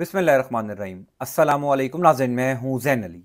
बिस्मिल्लाहिर्रहमानिर्रहीम। अस्सलामुअलैकुम नाज़रीन, मैं हूँ ज़ैन अली।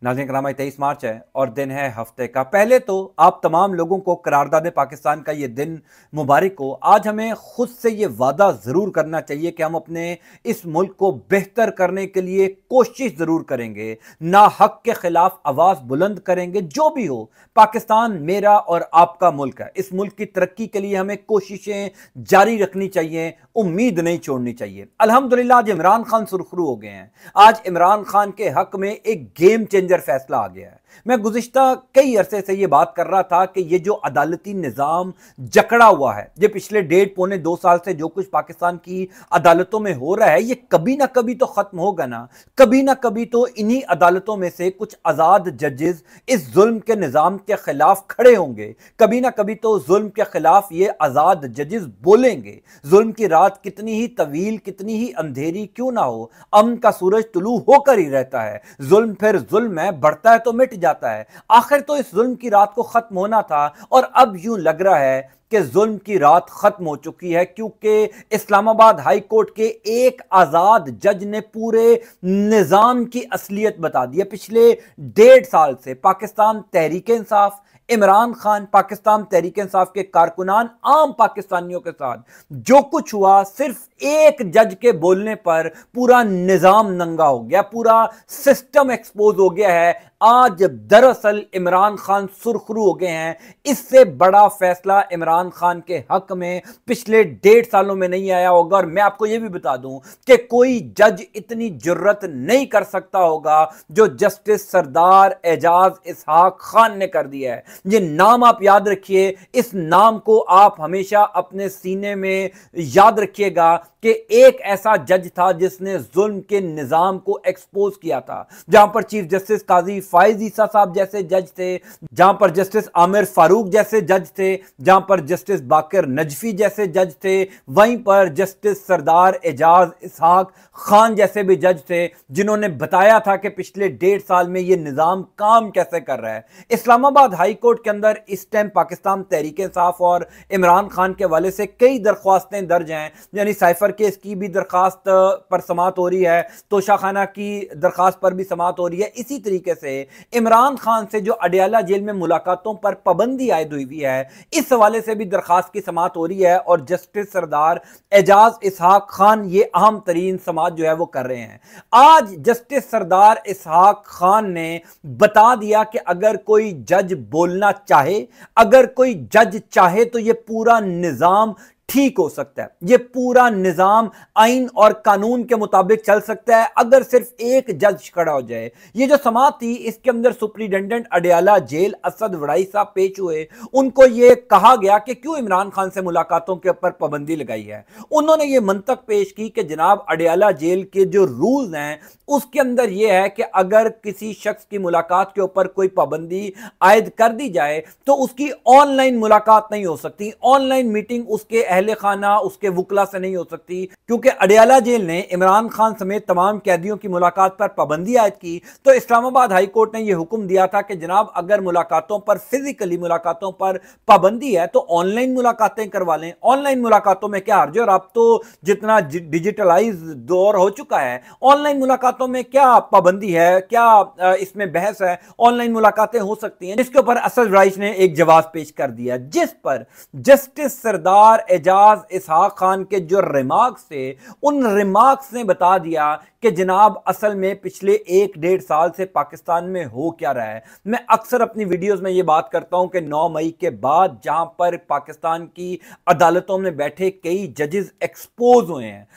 नाज़रीन कराम, 23 मार्च है और दिन है हफ्ते का। पहले तो आप तमाम लोगों को करारदाद पाकिस्तान का ये दिन मुबारक हो। आज हमें खुद से ये वादा ज़रूर करना चाहिए कि हम अपने इस मुल्क को बेहतर करने के लिए कोशिश ज़रूर करेंगे, ना हक के ख़िलाफ़ आवाज़ बुलंद करेंगे। जो भी हो, पाकिस्तान मेरा और आपका मुल्क है। इस मुल्क की तरक्की के लिए हमें कोशिशें जारी रखनी चाहिए, उम्मीद नहीं छोड़नी चाहिए। अल्हम्दुलिल्लाह आज इमरान खान सुरखरू हो गए हैं। आज इमरान खान के हक में एक गेम चेंजर फैसला आ गया है। मैं गुज़िश्ता कई अरसे से ये बात कर रहा था कि ये जो अदालती निज़ाम जकड़ा हुआ है, ये पिछले 1.5 पौने 2 साल से जो कुछ पाकिस्तान की अदालतों में हो रहा है, ये कभी ना कभी तो ख़त्म होगा ना। कभी ना कभी तो इन्हीं अदालतों में से कुछ आज़ाद जजेस इस जुल्म के निज़ाम के खिलाफ खड़े होंगे। कभी ना कभी तो जुल्म के खिलाफ ये आज़ाद जजेस बोलेंगे। जुल्म की रात कितनी ही तवील, कितनी ही अंधेरी क्यों ना हो, अमन का सूरज तुलू होकर ही रहता है। जुल्म फिर जुल्म है, बढ़ता है तो मिट जाता है। आखिर तो इस जुल्म की रात को खत्म होना था और अब यूं लग रहा है कि जुल्म की रात खत्म हो चुकी है, क्योंकि इस्लामाबाद हाई कोर्ट के एक आजाद जज ने पूरे निजाम की असलियत बता दी है। पिछले 1.5 साल से पाकिस्तान तहरीक इंसाफ, इमरान खान, पाकिस्तान तहरीक इंसाफ के कारकुनान, आम पाकिस्तानियों के साथ जो कुछ हुआ, सिर्फ एक जज के बोलने पर पूरा निजाम नंगा हो गया, पूरा सिस्टम एक्सपोज हो गया है। आज दरअसल इमरान खान सुरखरू हो गए हैं। इससे बड़ा फैसला इमरान खान के हक में पिछले 1.5 सालों में नहीं आया होगा। और मैं आपको यह भी बता दूं कि कोई जज इतनी जुर्रत नहीं कर सकता होगा जो जस्टिस सरदार एजाज इसहाक खान ने कर दिया है। ये नाम आप याद रखिए, इस नाम को आप हमेशा अपने सीने में याद रखिएगा कि एक ऐसा जज था जिसने जुल्म के निजाम को एक्सपोज किया था। जहां पर चीफ जस्टिस काजी फाइज ईसा साहब जैसे जज थे, जहां पर जस्टिस आमिर फारूक जैसे जज थे, जहां पर जस्टिस बाकर नजफी जैसे जज थे, वहीं पर जस्टिस सरदार एजाज इसहाक खान जैसे भी जज थे, जिन्होंने बताया था कि पिछले 1.5 साल में यह निजाम काम कैसे कर रहा है। इस्लामाबाद हाई कोर्ट के अंदर इस टाइम पाकिस्तान तहरीक इंसाफ और इमरान खान के हवाले से कई दरख्वास्तें दर्ज हैं। यानी साइफर केस की भी दरखास्त पर समाअत हो रही है, तोशा खाना की दरखास्त पर भी समाअत हो रही है। इसी तरीके से इमरान खान से जो अडयाला जेल में मुलाकातों पर पाबंदी आयद हुई है, इस हवाले से भी दरखास्त की समाअत हो रही है। और जस्टिस सरदार एजाज इसहाक खान ये अहम तरीन समाअत जो है वो कर रहे हैं। आज जस्टिस सरदार इसहाक खान ने बता दिया कि अगर कोई जज बोलना चाहे, अगर कोई जज चाहे तो यह पूरा निजाम ठीक हो सकता है। यह पूरा निजाम आइन और कानून के मुताबिक चल सकता है अगर सिर्फ एक जज खड़ा हो जाए। यह जो समाअत थी, इसके अंदर सुप्रीडेंडेंट अडयाला जेल असद वड़ाई साहब पेश हुए। उनको यह कहा गया कि क्यों इमरान खान से मुलाकातों के ऊपर पाबंदी लगाई है। उन्होंने यह मंतक पेश की कि जनाब, अडयाला जेल के जो रूल्स हैं उसके अंदर यह है कि अगर किसी शख्स की मुलाकात के ऊपर कोई पाबंदी आयद कर दी जाए तो उसकी ऑनलाइन मुलाकात नहीं हो सकती, ऑनलाइन मीटिंग उसके अहले खाना, उसके वुकला से नहीं हो सकती। क्योंकि अडयाला जेल ने इमरान खान समेत तमाम कैदियों की मुलाकात पर पाबंदी आयद की, तो इस्लामाबाद हाई कोर्ट ने यह हुक्म दिया था कि जनाब, अगर मुलाकातों पर, फिजिकली मुलाकातों पर पाबंदी है तो ऑनलाइन मुलाकातें करवा लें। ऑनलाइन मुलाकातों में क्या हर्ज है, और अब तो जितना डिजिटलाइज दौर हो चुका है, ऑनलाइन मुलाकातों में क्या पाबंदी है, क्या इसमें बहस है, ऑनलाइन मुलाकातें हो सकती हैं। जिसके ऊपर असद राइश ने एक जवाब पेश कर दिया, जिस पर जस्टिस सरदार एजाज इसहाक खान के जो रिमार्क्स थे, उन रिमार्क्स ने बता दिया कि जनाब, असल में पिछले 1.5 साल से पाकिस्तान में हो क्या रहा है। मैं अक्सर अपनी वीडियोस में यह बात करता हूं कि 9 मई के बाद जहां पर पाकिस्तान की अदालतों में बैठे कई जजेस एक्सपोज हुए हैं,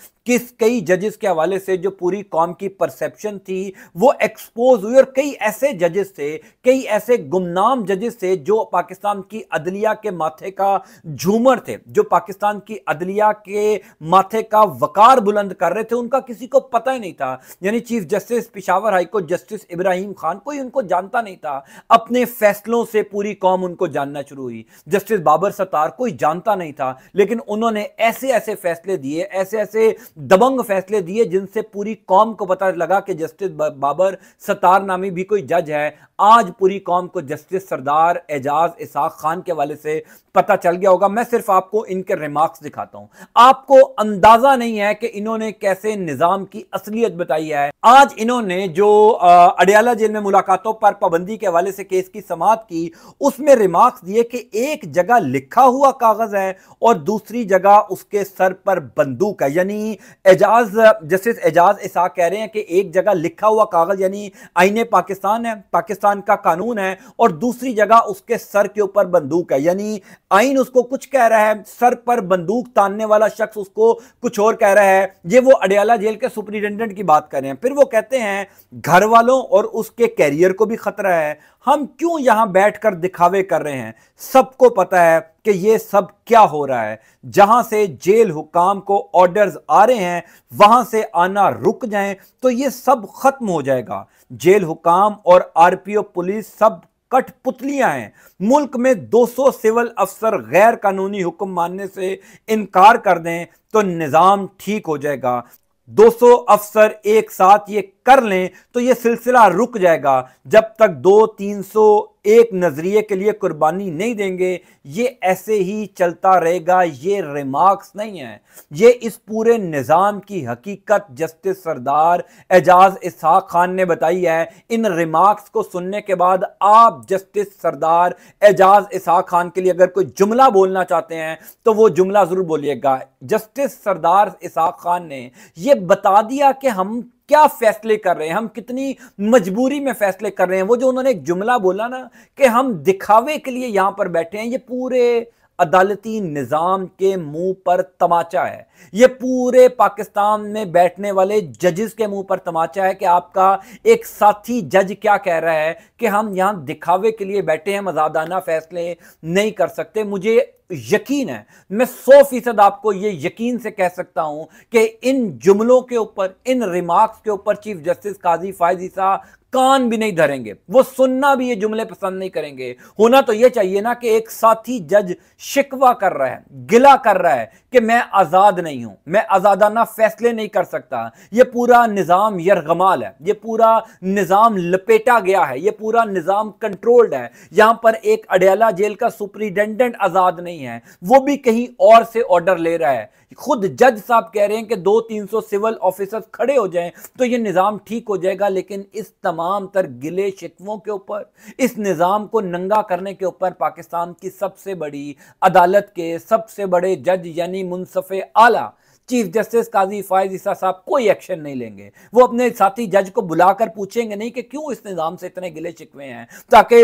कई जजेस के हवाले से जो पूरी कौम की परसेप्शन थी वो एक्सपोज हुई। और कई ऐसे जजेस थे, कई ऐसे गुमनाम जजेस थे जो पाकिस्तान की अदलिया के माथे का झूमर थे, जो पाकिस्तान की अदलिया के माथे का वकार बुलंद कर रहे थे। उनका किसी को पता ही नहीं था। यानी chief justice Peshawar high court justice Ibrahim Khan, कोई उनको जानता नहीं था। अपने फैसलों से पूरी कौम उनको जानना शुरू हुई। जस्टिस बाबर सत्तार, कोई जानता नहीं था, लेकिन उन्होंने ऐसे ऐसे फैसले दिए, ऐसे ऐसे दबंग फैसले दिए जिनसे पूरी कौम को पता लगा कि जस्टिस बाबर सत्तार नामी भी कोई जज है। आज पूरी कौम को जस्टिस सरदार एजाज इसाक खान के हवाले से पता चल गया होगा। मैं सिर्फ आपको इनके रिमार्क्स दिखाता हूं, आपको अंदाजा नहीं है कि इन्होंने कैसे निजाम की असलियत बताई है। आज इन्होंने जो अडयाला जेल में मुलाकातों पर पाबंदी के हवाले से केस की समाअत की, उसमें रिमार्क्स दिए कि एक जगह लिखा हुआ कागज है और दूसरी जगह उसके सर पर बंदूक है। यानी जस्टिस एजाज इसाक कह रहे हैं कि एक जगह लिखा हुआ कागज यानी आईने पाकिस्तान है, पाकिस्तान का कानून है, और दूसरी जगह उसके सर के ऊपर बंदूक है। यानी आइन उसको कुछ कह रहा है, सर पर बंदूक तानने वाला शख्स उसको कुछ और कह रहा है। ये वो अडयाला जेल के सुपरिटेंडेंट की बात कर रहे हैं। फिर वो कहते हैं घर वालों और उसके कैरियर को भी खतरा है, हम क्यों यहां बैठकर दिखावे कर रहे हैं। सबको पता है कि ये सब क्या हो रहा है। जहां से जेल हुकाम को ऑर्डर्स आ रहे हैं वहां से आना रुक जाएं तो ये सब खत्म हो जाएगा। जेल हुकाम और आरपीओ पुलिस सब कठपुतलियां हैं। मुल्क में 200 सिविल अफसर गैर कानूनी हुक्म मानने से इनकार कर दें तो निजाम ठीक हो जाएगा। 200 अफसर एक साथ ये कर लें तो ये सिलसिला रुक जाएगा। जब तक 200-301 नजरिए के लिए कुर्बानी नहीं देंगे ये ऐसे ही चलता रहेगा। ये रिमार्क्स नहीं है, ये इस पूरे निजाम की हकीकत जस्टिस सरदार एजाज इसाक खान ने बताई है। इन रिमार्क्स को सुनने के बाद आप जस्टिस सरदार एजाज इसाक खान के लिए अगर कोई जुमला बोलना चाहते हैं तो वो जुमला जरूर बोलिएगा। जस्टिस सरदार इसाक खान ने ये बता दिया कि हम क्या फैसले कर रहे हैं, हम कितनी मजबूरी में फैसले कर रहे हैं। वो जो उन्होंने एक जुमला बोला ना कि हम दिखावे के लिए यहां पर बैठे हैं, ये पूरे अदालती निजाम के मुंह पर तमाचा है। ये पूरे पाकिस्तान में बैठने वाले जजेस के मुंह पर तमाचा है कि आपका एक साथी जज क्या कह रहा है कि हम यहां दिखावे के लिए बैठे हैं, मजादाना फैसले नहीं कर सकते। मुझे यकीन है, मैं 100% आपको ये यकीन से कह सकता हूं कि इन जुमलों के ऊपर, इन रिमार्क्स के ऊपर चीफ जस्टिस काजी फायज ईसा कान भी नहीं धरेंगे। वो सुनना भी ये जुमले पसंद नहीं करेंगे। होना तो ये चाहिए ना कि एक साथी जज शिकवा कर रहा है, गिला कर रहा है कि मैं आजाद नहीं हूं, मैं आजादाना फैसले नहीं कर सकता, ये पूरा निजाम यरगमाल है, ये पूरा निजाम लपेटा गया है, ये पूरा निजाम कंट्रोल्ड है। यहां पर एक अडयाला जेल का सुपरिटेंडेंट आजाद नहीं है, वो भी कहीं और से ऑर्डर ले रहा है। खुद जज साहब कह रहे हैं कि 200-300 सिविल ऑफिसर्स खड़े हो जाएं तो ये निजाम ठीक हो जाएगा। लेकिन इस तमाम तर गिले शिकवों के ऊपर, इस निजाम को नंगा करने के ऊपर पाकिस्तान की सबसे बड़ी अदालत के सबसे बड़े जज यानी मुंसफे आला चीफ जस्टिस काजी फायज ईसा साहब कोई एक्शन नहीं लेंगे। वो अपने साथी जज को बुलाकर पूछेंगे नहीं कि क्यों इस निजाम से इतने गिले शिकवे हैं, ताकि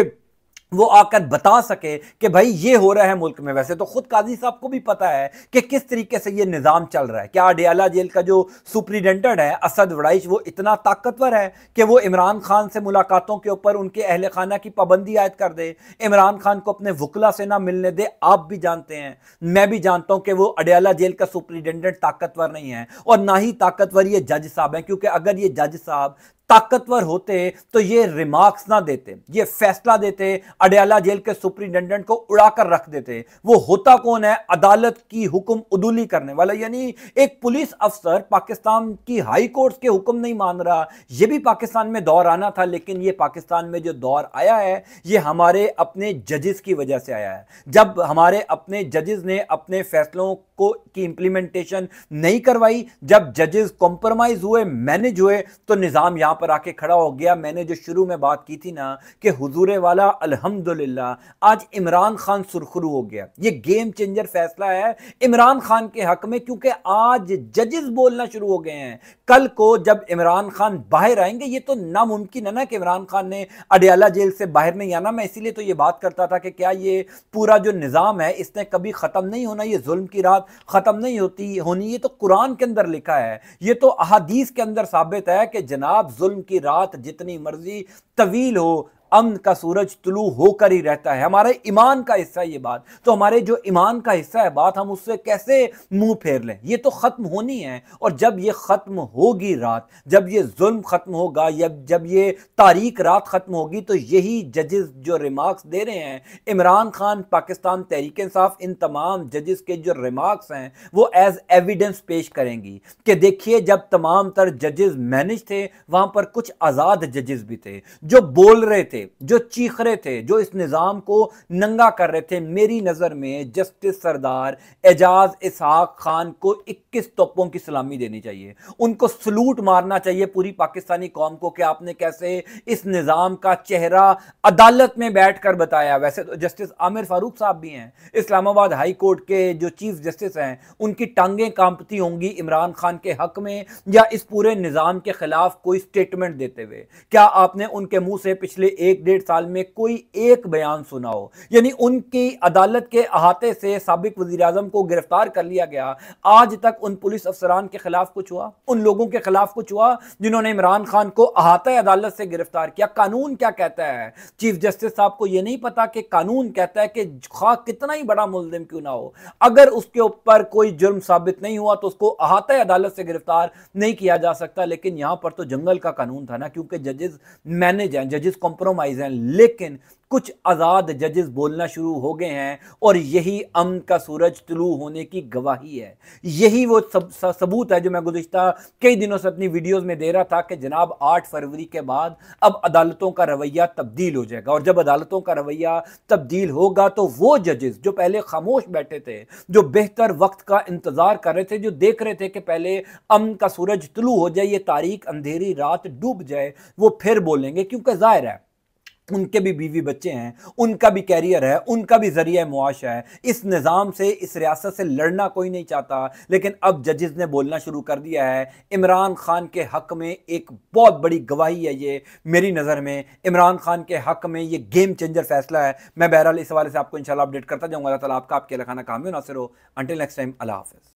वो आकर बता सके कि भाई ये हो रहा है मुल्क में। वैसे तो खुद काजी साहब को भी पता है कि किस तरीके से ये निजाम चल रहा है। क्या अडयाला जेल का जो सुपरिटेंडेंट है असद वड़ाइश, वो इतना ताकतवर है कि वो इमरान खान से मुलाकातों के ऊपर उनके अहले खाना की पाबंदी आयद कर दे, इमरान खान को अपने वकला से ना मिलने दे? आप भी जानते हैं, मैं भी जानता हूं कि वो अडयाला जेल का सुपरिटेंडेंट ताकतवर नहीं है और ना ही ताकतवर ये जज साहब हैं। क्योंकि अगर ये जज साहब ताकतवर होते तो ये रिमार्क्स ना देते, ये फैसला देते, अडयाला जेल के सुपरिटेंडेंट को उड़ाकर रख देते। वो होता कौन है? अदालत की हुक्म उदूली करने वाला। यानी एक पुलिस अफसर पाकिस्तान की हाई कोर्ट के हुक्म नहीं मान रहा। ये भी पाकिस्तान में दौर आना था, लेकिन ये पाकिस्तान में जो दौर आया है ये हमारे अपने जजेस की वजह से आया है। जब हमारे अपने जजेस ने अपने फैसलों को की इंप्लीमेंटेशन नहीं करवाई, जब जजेस कॉम्प्रोमाइज हुए, मैनेज हुए, तो निजाम यहां पर आके खड़ा हो गया। मैंने जो शुरू में बात की थी ना कि हुजूरे वाला अल्हम्दुलिल्लाह आज इमरान खान सुरखरू हो गया। ये गेम चेंजर फैसला है इमरान खान के हक में, क्योंकि आज जजेस बोलना शुरू हो गए हैं। कल को जब इमरान खान बाहर आएंगे, ये तो नामुमकिन है ना कि इमरान खान ने अडयाला जेल से बाहर नहीं आना। मैं इसीलिए तो ये बात करता था कि क्या ये पूरा जो निजाम है इसने कभी खत्म नहीं होना, ये जुल्म की रात खत्म नहीं होनी। ये तो कुरान के अंदर लिखा है, ये तो अहादीस के अंदर साबित है कि जनाब जुल्म की रात जितनी मर्जी तवील हो, अमन का सूरज तुलू होकर ही रहता है। हमारे ईमान का हिस्सा है ये बात, तो हमारे जो ईमान का हिस्सा है बात, हम उससे कैसे मुंह फेर लें? ये तो खत्म होनी है। और जब ये खत्म होगी रात, जब ये जुल्म खत्म होगा, जब ये तारीख रात खत्म होगी, तो यही जजेस जो रिमार्क्स दे रहे हैं, इमरान खान, पाकिस्तान तहरीक इंसाफ, इन तमाम जजेस के जो रिमार्क्स हैं वो एज एविडेंस पेश करेंगी कि देखिए जब तमाम तर जजेस मैनेज थे वहां पर कुछ आजाद जजेस भी थे जो बोल रहे थे, जो चीख रहे थे, जो इस निजाम को नंगा कर रहे थे। मेरी नजर में जस्टिस सरदार एजाज इसहाक खान को 21 तोपों की सलामी देनी चाहिए, उनको सलूट मारना चाहिए पूरी पाकिस्तानी कौम को कि आपने कैसे इस निजाम का चेहरा अदालत में बैठकर बताया। वैसे तो जस्टिस आमिर फारूक साहब भी हैं, इस्लामाबाद हाई कोर्ट के जो चीफ जस्टिस हैं, उनकी टांगें कांपती होंगी इमरान खान के हक में या इस पूरे निजाम के खिलाफ कोई स्टेटमेंट देते हुए। क्या आपने उनके मुंह से पिछले 1-1.5 साल में कोई एक बयान सुना हो? यानी उनकी अदालत के अहाते से साबिक वजीर आजम को गिरफ्तार कर लिया गया, आज तक उन पुलिस अफसरान के खिलाफ कुछ हुआ? उन लोगों के खिलाफ कुछ हुआ जिन्होंने इमरान खान को अहाते अदालत से गिरफ्तार किया? कानून क्या कहता है? चीफ जस्टिस साहब को यह नहीं पता कि कानून कहता है कि खा कितना ही बड़ा मुल्जिम क्यों ना हो, अगर उसके ऊपर कोई जुर्म साबित नहीं हुआ तो उसको अहाते अदालत से गिरफ्तार नहीं किया जा सकता। लेकिन यहां पर तो जंगल का कानून था ना, क्योंकि जजेस मैनेज हैं, जजेस कॉम्प्रोमाइज हैं। लेकिन कुछ आजाद जजेस बोलना शुरू हो गए हैं और यही अमन का सूरज तुलू होने की गवाही है। यही वो सबूत है जो मैं गुज़िश्ता कई दिनों से अपनी वीडियोस में दे रहा था कि जनाब 8 फरवरी के बाद अब अदालतों का रवैया तब्दील हो जाएगा। और जब अदालतों का रवैया तब्दील होगा तो वो जजेस जो पहले खामोश बैठे थे, जो बेहतर वक्त का इंतजार कर रहे थे, जो देख रहे थे कि पहले अमन का सूरज तुलू हो जाए, ये तारीख अंधेरी रात डूब जाए, वो फिर बोलेंगे। क्योंकि जाहिर है उनके भी बीवी बच्चे हैं, उनका भी कैरियर है, उनका भी जरिया मुआश है। इस निज़ाम से, इस रियासत से लड़ना कोई नहीं चाहता। लेकिन अब जजेस ने बोलना शुरू कर दिया है। इमरान खान के हक में एक बहुत बड़ी गवाही है ये, मेरी नज़र में इमरान खान के हक में ये गेम चेंजर फैसला है। मैं बहरहाल इस हवाले से आपको इंशाल्लाह अपडेट करता जाऊँगा। अल्लाह ताला आपका आपके लखाना कामयाब नासिर हो। अंटिल नेक्स्ट टाइम, अल्लाह हाफ़िज़।